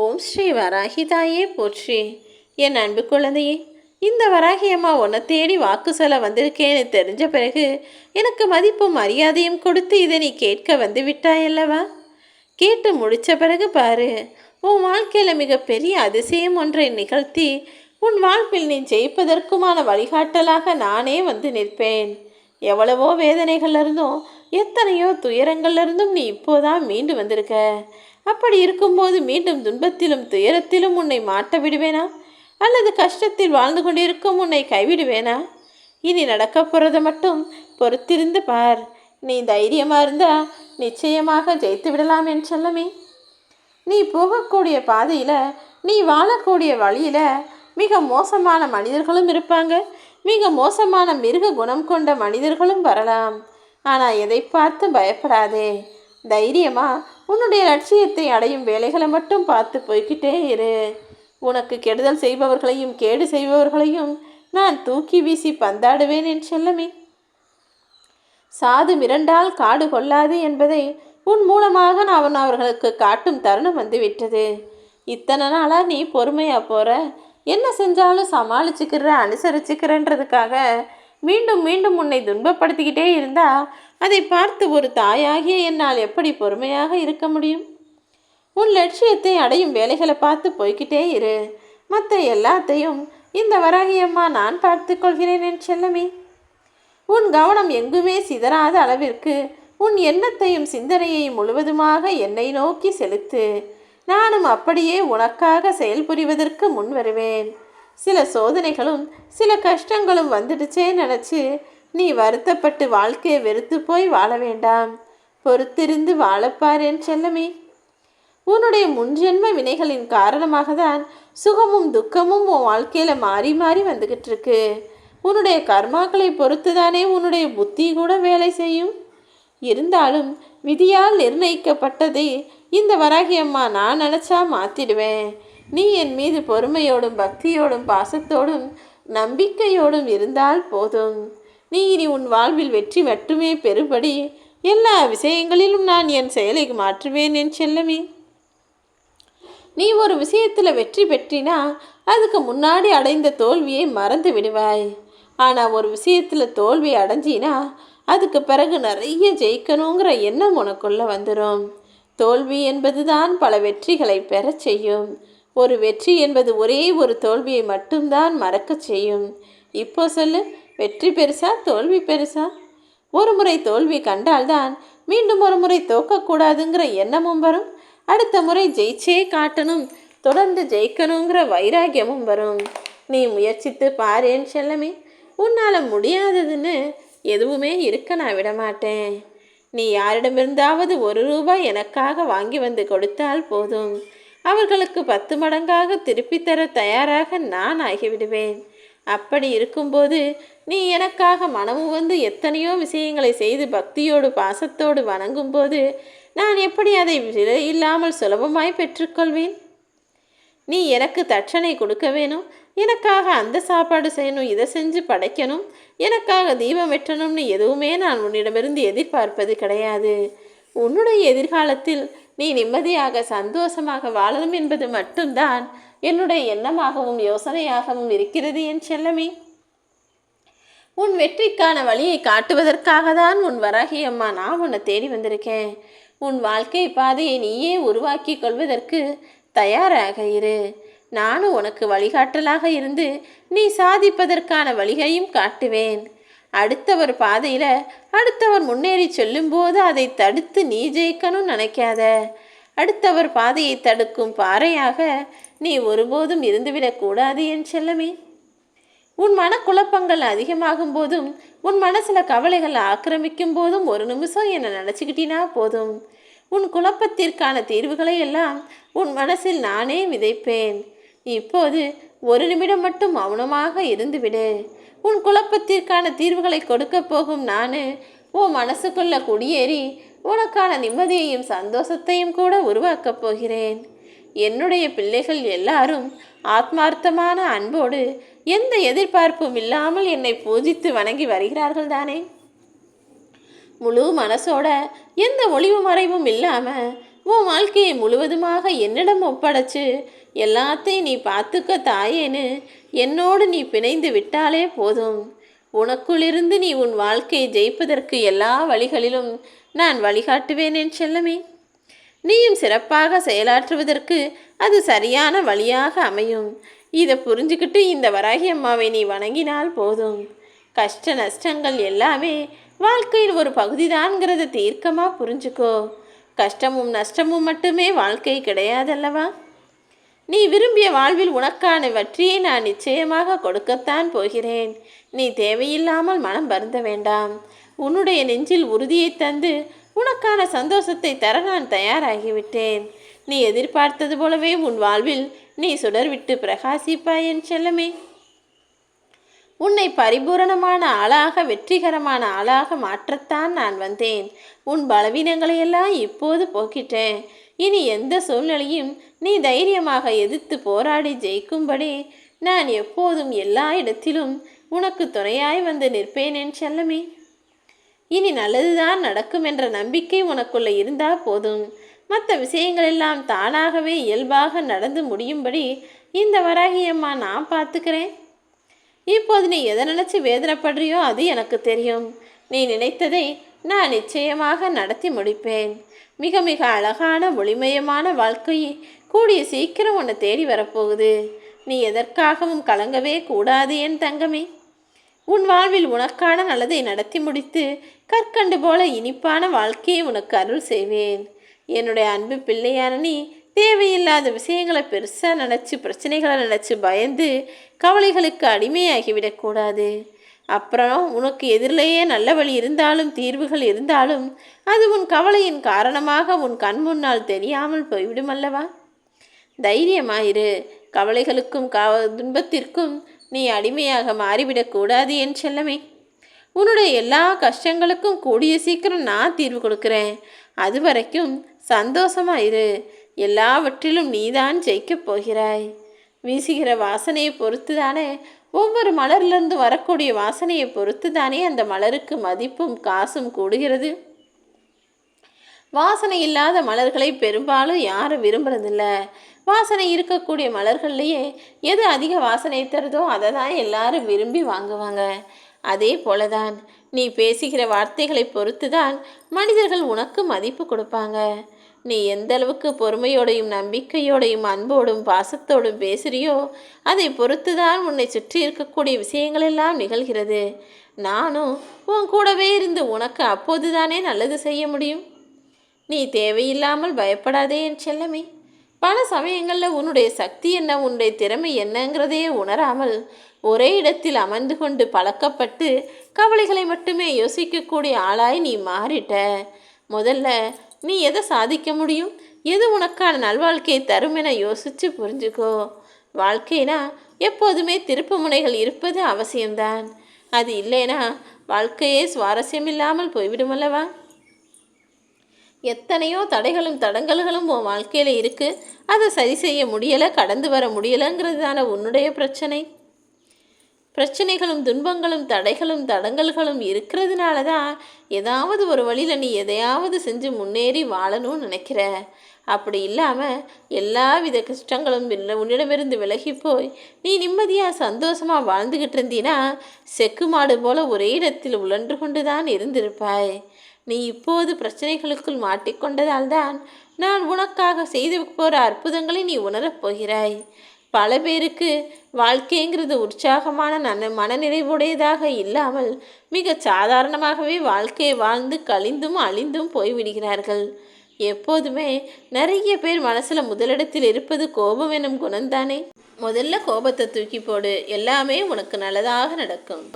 ஓம் ஸ்ரீ வராகி தாயே போற்றி. என் அன்பு குழந்தையே, இந்த வராகி அம்மா உன்னை தேடி வாக்கு சொல்ல வந்திருக்கேன்னு தெரிஞ்ச பிறகு எனக்கு மதிப்பும் மரியாதையும் கொடுத்து இதை நீ கேட்க வந்து விட்டாயல்லவா? கேட்டு முடித்த பிறகு பாரு, உன் வாழ்க்கையில் மிகப்பெரிய அதிசயம் ஒன்றை நிகழ்த்தி உன் வாழ்வில் நீ ஜெயிப்பதற்குமான வழிகாட்டலாக நானே வந்து நிற்பேன். எவ்வளவோ வேதனைகள்லேருந்தும் எத்தனையோ துயரங்கள்லேருந்தும் நீ இப்போதான் மீண்டு வந்திருக்க. அப்படி இருக்கும்போது மீண்டும் துன்பத்திலும் துயரத்திலும் உன்னை மாட்ட விடுவேனா? அல்லது கஷ்டத்தில் வாழ்ந்து கொண்டிருக்கும் உன்னை கைவிடுவேனா? இனி நடக்க போகிறத மட்டும் பொறுத்திருந்து பார். நீ தைரியமாக இருந்தா நிச்சயமாக ஜெயித்து விடலாம் என் செல்லமே. நீ போகக்கூடிய பாதையில், நீ வாழக்கூடிய வழியில் மிக மோசமான மனிதர்களும் இருப்பாங்க, மிக மோசமான மிருக குணம் கொண்ட மனிதர்களும் வரலாம். ஆனால் எதை பார்த்து பயப்படாதே. தைரியமா உன்னுடைய லட்சியத்தை அடையும் வேலைகளை மட்டும் பார்த்து போய்கிட்டே இரு. உனக்கு கெடுதல் செய்பவர்களையும் கேடு செய்பவர்களையும் நான் தூக்கி வீசி பந்தாடுவேன் என் செல்லமே. சாது மிரண்டால் காடு கொள்ளாது என்பதை உன் மூலமாக நான் அவர்களுக்கு காட்டும் தருணம் வந்துவிட்டது. இத்தனை நாளாக நீ பொறுமையாக போகிற, என்ன செஞ்சாலும் சமாளிச்சுக்கிற, அனுசரிச்சுக்கிறன்றதுக்காக மீண்டும் மீண்டும் உன்னை துன்பப்படுத்திக்கிட்டே இருந்தா அதை பார்த்து ஒரு தாயாகிய என்னால் எப்படி பொறுமையாக இருக்க முடியும்? உன் லட்சியத்தை அடையும் வேலைகளை பார்த்து போய்கிட்டே இரு. மற்ற எல்லாத்தையும் இந்த வராகியம்மா நான் பார்த்து கொள்கிறேன் என் செல்லமே. உன் கவனம் எங்குமே சிதறாத அளவிற்கு உன் எண்ணத்தையும் சிந்தனையையும் முழுவதுமாக என்னை நோக்கி செலுத்து. நானும் அப்படியே உனக்காக செயல்புரிவதற்கு முன் வருவேன். சில சோதனைகளும் சில கஷ்டங்களும் வந்துடுச்சே நினச்சி நீ வருத்தப்பட்டு வாழ்க்கையை வெறுத்து போய் வாழ வேண்டாம். பொறுத்திருந்து வாழப்பார் என் செல்லமே. உன்னுடைய முன்ஜென்ம வினைகளின் காரணமாக தான் சுகமும் துக்கமும் உன் வாழ்க்கையில் மாறி மாறி வந்துக்கிட்டு இருக்கு. உன்னுடைய கர்மாக்களை பொறுத்து தானே உன்னுடைய புத்தி கூட வேலை செய்யும். இருந்தாலும் விதியால் நிர்ணயிக்கப்பட்டதை இந்த வராகி அம்மா நான் நினச்சா மாற்றிடுவேன். நீ என் மீது பொறுமையோடும் பக்தியோடும் பாசத்தோடும் நம்பிக்கையோடும் இருந்தால் போதும். நீ இனி உன் வாழ்வில் வெற்றி மட்டுமே பெறுபடி எல்லா விஷயங்களிலும் நான் என் செயலை மாற்றுவேன் என் செல்லமே. நீ ஒரு விஷயத்தில் வெற்றி பெற்றினா அதுக்கு முன்னாடி அடைந்த தோல்வியை மறந்து விடுவாய். ஆனால் ஒரு விஷயத்தில் தோல்வி அடைஞ்சினா அதுக்கு பிறகு நிறைய ஜெயிக்கணுங்கிற எண்ணம் உனக்குள்ளே வந்துடும். தோல்வி என்பது தான் பல வெற்றிகளை பெற செய்யும். ஒரு வெற்றி என்பது ஒரே ஒரு தோல்வியை மட்டும்தான் மறக்க செய்யும். இப்போ சொல்லு, வெற்றி பெருசா தோல்வி பெருசா? ஒரு முறை தோல்வி கண்டால்தான் மீண்டும் ஒரு முறை தோக்கக்கூடாதுங்கிற எண்ணமும் வரும். அடுத்த முறை ஜெயிச்சே காட்டணும், தொடர்ந்து ஜெயிக்கணுங்கிற வைராக்கியமும் வரும். நீ முயற்சித்து பாரேன் செல்லமே. உன்னால் முடியாததுன்னு எதுவுமே இருக்க நான் விடமாட்டேன். நீ யாரிடமிருந்தாவது ₹1 எனக்காக வாங்கி வந்து கொடுத்தால் போதும், அவர்களுக்கு 10 மடங்காக திருப்பி தர தயாராக நான் ஆகிவிடுவேன். அப்படி இருக்கும்போது நீ எனக்காக மனமு வந்து எத்தனையோ விஷயங்களை செய்து பக்தியோடு பாசத்தோடு வணங்கும்போது நான் எப்படி அதை விலை இல்லாமல் சுலபமாய் பெற்றுக்கொள்வேன்? நீ எனக்கு தட்சணை கொடுக்க வேணும், எனக்காக அந்த சாப்பாடு செய்யணும், இதை செஞ்சு படைக்கணும், எனக்காக தீபம் வெட்டணும்னு எதுவுமே நான் உன்னிடமிருந்து எதிர்பார்ப்பது கிடையாது. உன்னுடைய எதிர்காலத்தில் நீ நிம்மதியாக சந்தோஷமாக வாழணும் என்பது மட்டும்தான் என்னுடைய எண்ணமாகவும் யோசனையாகவும் இருக்கிறது என் செல்லமே. உன் வெற்றிக்கான வழியை காட்டுவதற்காக தான் உன் வராகி அம்மா நான் உன்னை தேடி வந்திருக்கேன். உன் வாழ்க்கை பாதையை நீயே உருவாக்கி கொள்வதற்கு தயாராக இரு. நானும் உனக்கு வழிகாட்டலாக இருந்து நீ சாதிப்பதற்கான வழியையும் காட்டுவேன். அடுத்தவர் பாதையில் அடுத்தவர் முன்னேறி செல்லும்போது அதை தடுத்து நீ ஜெயிக்கணும்னு நினைக்காத. அடுத்தவர் பாதையை தடுக்கும் பாறையாக நீ ஒருபோதும் இருந்துவிடக்கூடாது என் செல்லமே. உன் மனக்குழப்பங்கள் அதிகமாகும் போதும் உன் மனசில் கவலைகள் ஆக்கிரமிக்கும் போதும் ஒரு நிமிஷம் என்னை நினச்சிக்கிட்டினா போதும். உன் குழப்பத்திற்கான தீர்வுகளை எல்லாம் உன் மனசில் நானே விதைப்பேன். இப்போது ஒரு நிமிடம் மட்டும் மௌனமாக இருந்துவிடு. உன் குழப்பத்திற்கான தீர்வுகளை கொடுக்க போகும் நான் உன் மனசுக்குள்ள குடியேறி உனக்கான நிம்மதியையும் சந்தோஷத்தையும் கூட உருவாக்கப் போகிறேன். என்னுடைய பிள்ளைகள் எல்லாரும் ஆத்மார்த்தமான அன்போடு எந்த எதிர்பார்ப்பும் இல்லாமல் என்னை பூஜித்து வணங்கி வருகிறார்கள் தானே? முழு மனசோட எந்த ஒளிவு மறைவும் இல்லாமல் உன் வாழ்க்கையை முழுவதுமாக என்னிடம் ஒப்படைச்சு எல்லாத்தையும் நீ பார்த்துக்க தாயேன்னு என்னோடு நீ பிணைந்து விட்டாலே போதும். உனக்குள்ளிருந்து நீ உன் வாழ்க்கையை ஜெயிப்பதற்கு எல்லா வழிகளிலும் நான் வழிகாட்டுவேன் என் செல்லமே. நீயும் சிறப்பாக செயலாற்றுவதற்கு அது சரியான வழியாக அமையும். இதை புரிஞ்சுக்கிட்டு இந்த வராகி அம்மாவை நீ வணங்கினால் போதும். கஷ்ட நஷ்டங்கள் எல்லாமே வாழ்க்கையின் ஒரு பகுதிதான்ங்கிறத தீர்க்கமாக புரிஞ்சுக்கோ. கஷ்டமும் நஷ்டமும் மட்டுமே வாழ்க்கை கிடையாதல்லவா? நீ விரும்பிய வாழ்வில் உனக்கான வெற்றியை நான் நிச்சயமாக கொடுக்கத்தான் போகிறேன். நீ தேவையில்லாமல் மனம் வருந்த வேண்டாம். உன்னுடைய நெஞ்சில் உறுதியை தந்து உனக்கான சந்தோஷத்தை தர நான் தயாராகிவிட்டேன். நீ எதிர்பார்த்தது போலவே உன் வாழ்வில் நீ சுடர்விட்டு பிரகாசிப்பாய் என் செல்லமே. உன்னை பரிபூரணமான ஆளாக வெற்றிகரமான ஆளாக மாற்றத்தான் நான் வந்தேன். உன் பலவீனங்களையெல்லாம் இப்போது போக்கிட்டேன். இனி எந்த சூழ்நிலையும் நீ தைரியமாக எதிர்த்து போராடி ஜெயிக்கும்படி நான் எப்போதும் எல்லா இடத்திலும் உனக்கு துணையாய் வந்து நிற்பேன் என் செல்லமே. இனி நல்லதுதான் நடக்கும் என்ற நம்பிக்கை உனக்குள்ள இருந்தால் போதும். மற்ற விஷயங்களெல்லாம் தானாகவே இயல்பாக நடந்து முடியும்படி இந்த வராகி அம்மா நான் பார்த்துக்கிறேன். இப்போது நீ எதை நினச்சி வேதனைப்படுறியோ அது எனக்கு தெரியும். நீ நினைத்ததை நான் நிச்சயமாக நடத்தி முடிப்பேன். மிக மிக அழகான ஒளிமயமான வாழ்க்கை கூடிய சீக்கிரம் உன்னை தேடி வரப்போகுது. நீ எதற்காகவும் கலங்கவே கூடாது என் தங்கமே. உன் வாழ்வில் உனக்கான நல்லதை நடத்தி முடித்து கற்கண்டு போல இனிப்பான வாழ்க்கையை உனக்கு அருள் செய்வேன். என்னுடைய அன்பு பிள்ளையான நீ தேவையில்லாத விஷயங்களை பெருசாக நினச்சி பிரச்சனைகளை நினச்சி பயந்து கவலைகளுக்கு அடிமையாகிவிடக்கூடாது. அப்புறம் உனக்கு எதிரிலேயே நல்ல வழி இருந்தாலும் தீர்வுகள் இருந்தாலும் அது உன் கவலையின் காரணமாக உன் கண் முன்னால் தெரியாமல் போய்விடும் அல்லவா? தைரியமாயிரு. கவலைகளுக்கும் துன்பத்திற்கும் நீ அடிமையாக மாறிவிடக்கூடாது என் செல்லமே. உன்னுடைய எல்லா கஷ்டங்களுக்கும் கூடிய சீக்கிரம் நான் தீர்வு கொடுக்குறேன். அது வரைக்கும் சந்தோஷமாயிரு. எல்லாவற்றிலும் நீதான் ஜெயிக்கப் போகிறாய். வீசுகிற வாசனையை பொறுத்து தானே, ஒவ்வொரு மலர்லேருந்து வரக்கூடிய வாசனையை பொறுத்து தானே அந்த மலருக்கு மதிப்பும் காசும் கூடுகிறது. வாசனை இல்லாத மலர்களை பெரும்பாலும் யாரும் விரும்புறதில்ல. வாசனை இருக்கக்கூடிய மலர்கள்லையே எது அதிக வாசனை தருதோ அதை தான் எல்லாரும் விரும்பி வாங்குவாங்க. அதே போலதான் நீ பேசுகிற வார்த்தைகளை பொறுத்து தான் மனிதர்கள் உனக்கு மதிப்பு கொடுப்பாங்க. நீ எந்த அளவுக்கு பொறுமையோடையும் நம்பிக்கையோடையும் அன்போடும் பாசத்தோடும் பேசுறியோ அதை பொறுத்து தான் உன்னை சுற்றி இருக்கக்கூடிய விஷயங்களெல்லாம் நிகழ்கிறது. நானும் உன் கூடவே இருந்து உனக்கு அப்போது தானே நல்லது செய்ய முடியும். நீ தேவையில்லாமல் பயப்படாதே என் செல்லமே. பல சமயங்களில் உன்னுடைய சக்தி என்ன, உன்னுடைய திறமை என்னங்கிறதையே உணராமல் ஒரே இடத்தில் அமர்ந்து கொண்டு பழக்கப்பட்டு கவலைகளை மட்டுமே யோசிக்கக்கூடிய ஆளாய் நீ மாறிட்ட. முதல்ல நீ எதை சாதிக்க முடியும், எது உனக்கான நல்வாழ்க்கையை தரும் என யோசித்து புரிஞ்சுக்கோ. வாழ்க்கைனா எப்போதுமே திருப்பு முனைகள் இருப்பது அவசியம்தான். அது இல்லைனா வாழ்க்கையே சுவாரஸ்யம் இல்லாமல் போய்விடும் அல்லவா? எத்தனையோ தடைகளும் தடங்கல்களும் உன் வாழ்க்கையில் இருக்குது. அதை சரி செய்ய முடியலை, கடந்து வர முடியலைங்கிறது தானே உன்னுடைய பிரச்சனை. பிரச்சனைகளும் துன்பங்களும் தடைகளும் தடங்கல்களும் இருக்கிறதுனால தான் ஏதாவது ஒரு வழியில் நீ எதையாவது செஞ்சு முன்னேறி வாழணும்னு நினைக்கிற. அப்படி இல்லாமல் எல்லா வித கஷ்டங்களும் உன்னிடமிருந்து விலகி போய் நீ நிம்மதியாக சந்தோஷமாக வாழ்ந்துக்கிட்டு இருந்தீன்னா செக்கு மாடு போல் ஒரே இடத்தில் உழன்று கொண்டு தான் இருந்திருப்பாய். நீ இப்போது பிரச்சனைகளுக்குள் மாட்டிக்கொண்டதால் தான் நான் உனக்காக செய்து போகிற அற்புதங்களை நீ உணரப் போகிறாய். பல பேருக்கு வாழ்க்கைங்கிறது உற்சாகமான மனநிறைவுடையதாக இல்லாமல் மிக சாதாரணமாகவே வாழ்க்கையை வாழ்ந்து கழிந்தும் அழிந்தும் போய்விடுகிறார்கள். எப்போதுமே நிறைய பேர் மனசில் முதலிடத்தில் இருப்பது கோபம் எனும் குணம்தானே. முதல்ல கோபத்தை தூக்கி போடு, எல்லாமே உனக்கு நல்லதாக நடக்கும்.